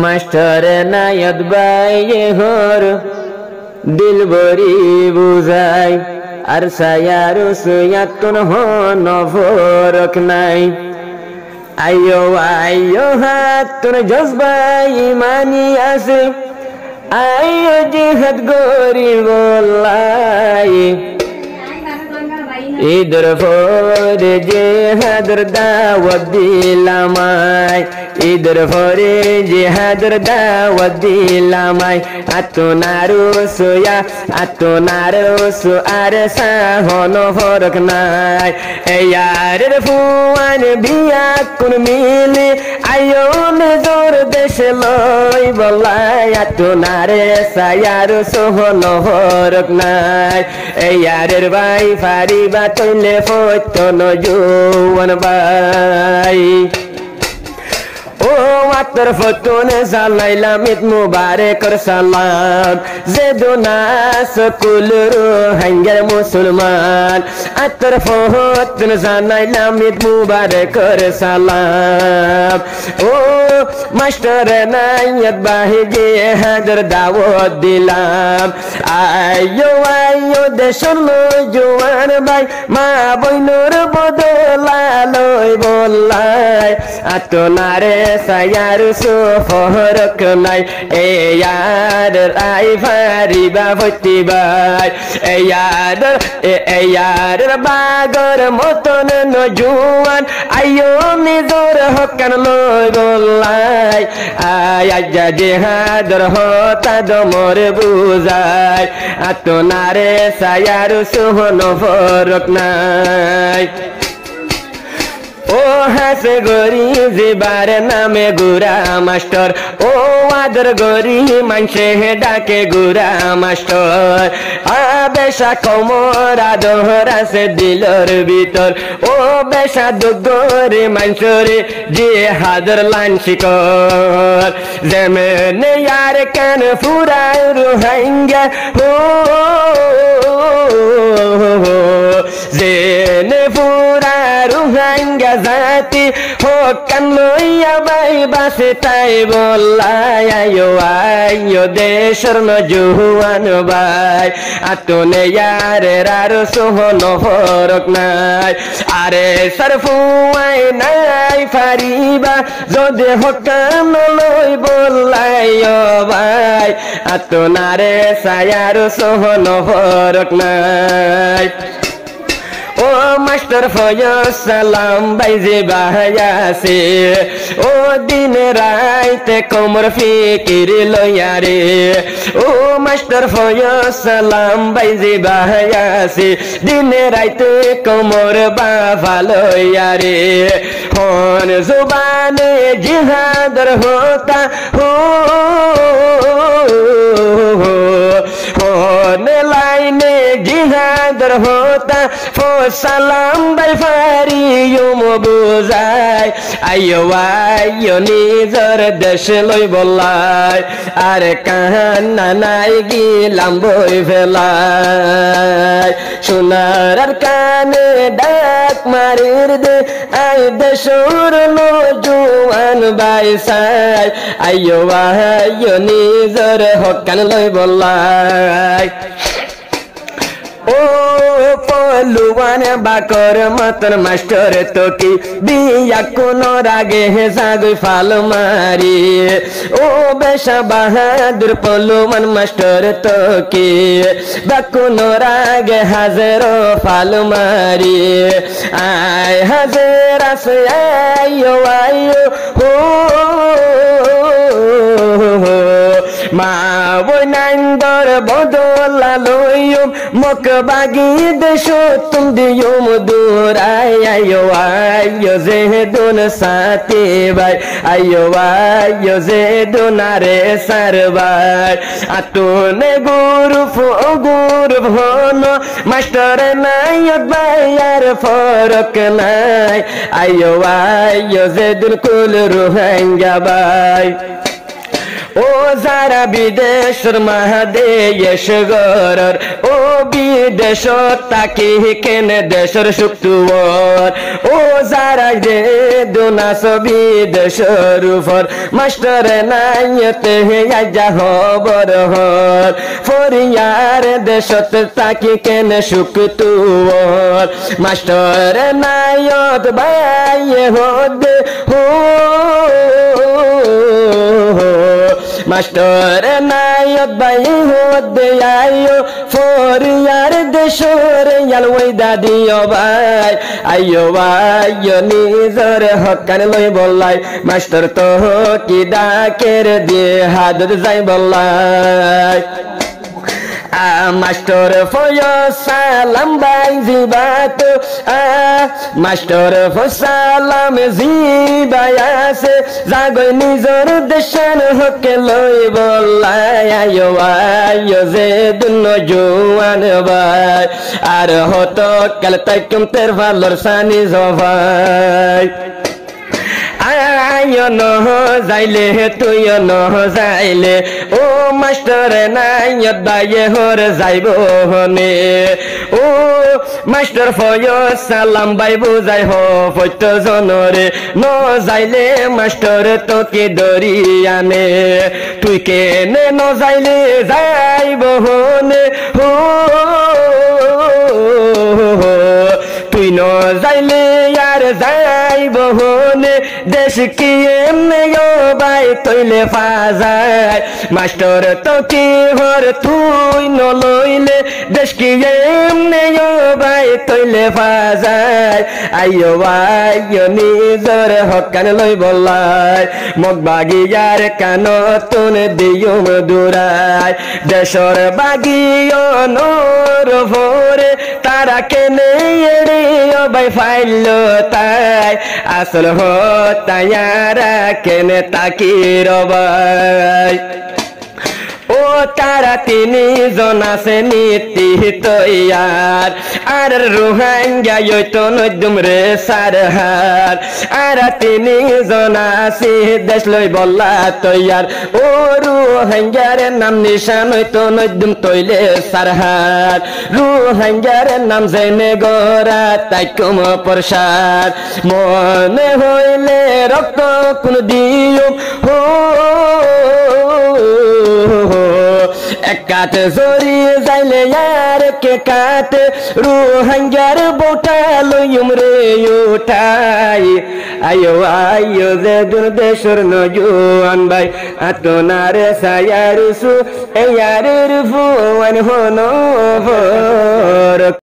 master নায়ত ভাই হর দিল বরি বুঝাই আর সায়ার সুয়াতুন হন ফরক নাই আইয়ো আইয়ো হাতুন জজবাই ইমানি আছে আইয়ো জিহাদ গরি বলাই ঈদের পরে জিহাদের দাওয়াত দিলামাই ঈদের পরে জিহাদের দাওয়াত দিলামাই আতুনারু সুয়া আতুনারু সুয়ার সাহন ফরক নাই ইয়ারের ফুয়ান বিয়া কোন মিলে আইও নিজর দেশ লই বলাই আতুনারে সায়ার সোহন ফরক নাই ইয়ারের ভাই ফারিবা তৈলে ফতন জুয়ান ভাই ও আতর ফতুন সালাইলাম ঈদ মুবারক সালাম জেদুনাস কুল রোহিঙ্গা মুসলমান আতর ফতুন সালাইলাম ঈদ মুবারক সালাম ও মাস্টার নায়ত ভাই জিহাদের দাওয়াত দিলাম আইয়ো আইয়ো দেশর জওয়ান ভাই মা বইনুর বদলা লই বলাই আতনারে সায়ার সুফরক নাই এ ইয়ার আই ফারিবা ফতিবাই এ ইয়ার বাগর মতন নজুয়ান আইয়ো নিজর হকান লই বলাই আয়া জিহাদর হতা দমর বুঝাই আতনারে সায়ার সুহন ফরক নাই ও হাসে গরি জিবার নামে গুরা মাস্টার ও আদর গরি মানসে ডাকে গুরা মাস্টার আবেশা কমর আদর আছে দিলর ভিতর ও বেশা দুগরে মানসরে জিহাদের লানশিকর জেমেনে ইয়ার কান ফুরাই রোহিঙ্গা ও জেনে ফুরা রোহিঙ্গা জাতি হকান লইয়া বাই বাসে তাই বলাই আইয়ো আইয়ো দেশর নজুয়ান ভাই আতুনে ইয়ারে আর সোহন ফরক নাই আরে সরফুয়াই নাই ফারিবা যদি হকান লই বলাই ও ভাই আতুনারে সায়ার সোহন ফরক নাই ও মাস্টার ফয়জ সালাম বাইজে বাহায়াসে ও দিন রাইতে কোমর ফিকির লয়ারে ও মাস্টার ফয়জ সালাম বাইজে বাহায়াসে দিন রাইতে কোমর বাবা লয়ারে হন জুবানে জিহাদর হোতা হো হন লাইনে জিহাদর হোতা সালাম বাই ফারিয়ুম বুঝাই আইয়ো আইয়ো নিজর দেশ লই বলাই আর কান্না নাই গিলাম বই ফেলাই সোনার আর কানে ডাক মারির দে আই দেশর নজুয়ান বাই সাই আইয়ো আইয়ো নিজর হকান লই বলাই ও পলুয়ান বাকর মতন মাস্টার তো কি বিয়া কোন রাগে জাগই ফাল মারি ও বেশা বাহাদুর পলুয়ান মাস্টার তো কি বাকুন রাগে হাজার ফাল মারি আয় হাজার আছে আইয়ো আইয়ো ও মা বইনাইন্দর বদলা লইম মক বাগি দেশ তুম দিয়ম দূরাই আইয়ো আইয়ো যে দুন সাথে ভাই আইয়ো আইয়ো যে দুনারে সার ভাই আতুনে গুরুফ গুরুফ হন মাস্টার নায়ত ভাই আর ফরক নাই আইয়ো আইয়ো যে দুন কুল রোহিঙ্গা ভাই ও যারা বিদেশের মহাদেশ গরর ও বিদেশ তাকে কেনে দেশের সুক্তুয়ার ও যারা রে দুনাস বিদেশের উপর মাস্টার নাইতে আজা হবর হর ফরিয়ার দেশত তাকে কেনে সুক্তুয়ার মাস্টার নায়ত ভাই হদে হো মাস্টার নায়ত ভাই হদে আয়ো ফরিয়ার দেশর ইয়ালওই দাদিও ভাই আইয়ো আইয়ো নিজর হকান লই বললাই মাস্টার তো কি ডাকের দিয়ে হাদর যাই বললাই মাস্টার ফয়সালাম ভাই জিবাত মাস্টার ফয়সালাম জিবাই আছে জাগই নিজর দেশান হকে লই বললাই আইয়ো আইয়ো যে দুনো জোয়ান ভাই আর হত কাল তাইকুম তের ভালোর সানি জভাই আয় নহ যাইলে তুই নহ যাইলে ও মাস্টার নাইয়ত বাইয়ে হর যাইব হনে ও মাস্টার ফয়সালাম বাই বুঝাই হ ফৈত জনরে ন যাইলে মাস্টার তোকে ধরি আনে তুই কেনে ন যাইলে যাইব হনে হো তুই ন যাইলে আর যাইব হনে দেশ কি এমনে ভাই তৈলে ফাজায় মাস্টার তো কি হর তুই ন লইলে দেশ কি এমনে ভাই তৈলে ফাজায় আইয়ো আইয়ো নিজর হকান লই বললাই মগ বাগিয়ার কান তুন দিও মধুরায় দেশর বাগিও নর ভোরে তারা কেনে এড়ে ভাই ফাইল তাই আসল হতায়ারা কেনে তাকি রবাই ও তারা তিনি জন আছে নীতি তৈয়ার আর রোহাঙ্গা তো নদুম রে সারহার আর তিনি জন আছে দেশ লই বল্লা তৈয়ার ও রোহাঙ্গার নাম নিশান তো নদুম তৈলে সারহার রোহাঙ্গার নাম জেনে গোরা তাই কুম প্রসাদ মনে হইলে রক্ত কোন দিও হো এক কাট জড়িয়ে যাইলে আর কে কাট রোহাঙ্গার বোটা লইম রে উঠাই আইয়ো আইয়ো যে দুন দেশর নজুয়ান ভাই আতনার সায়ার সু এয়ারের ফুয়ান হনো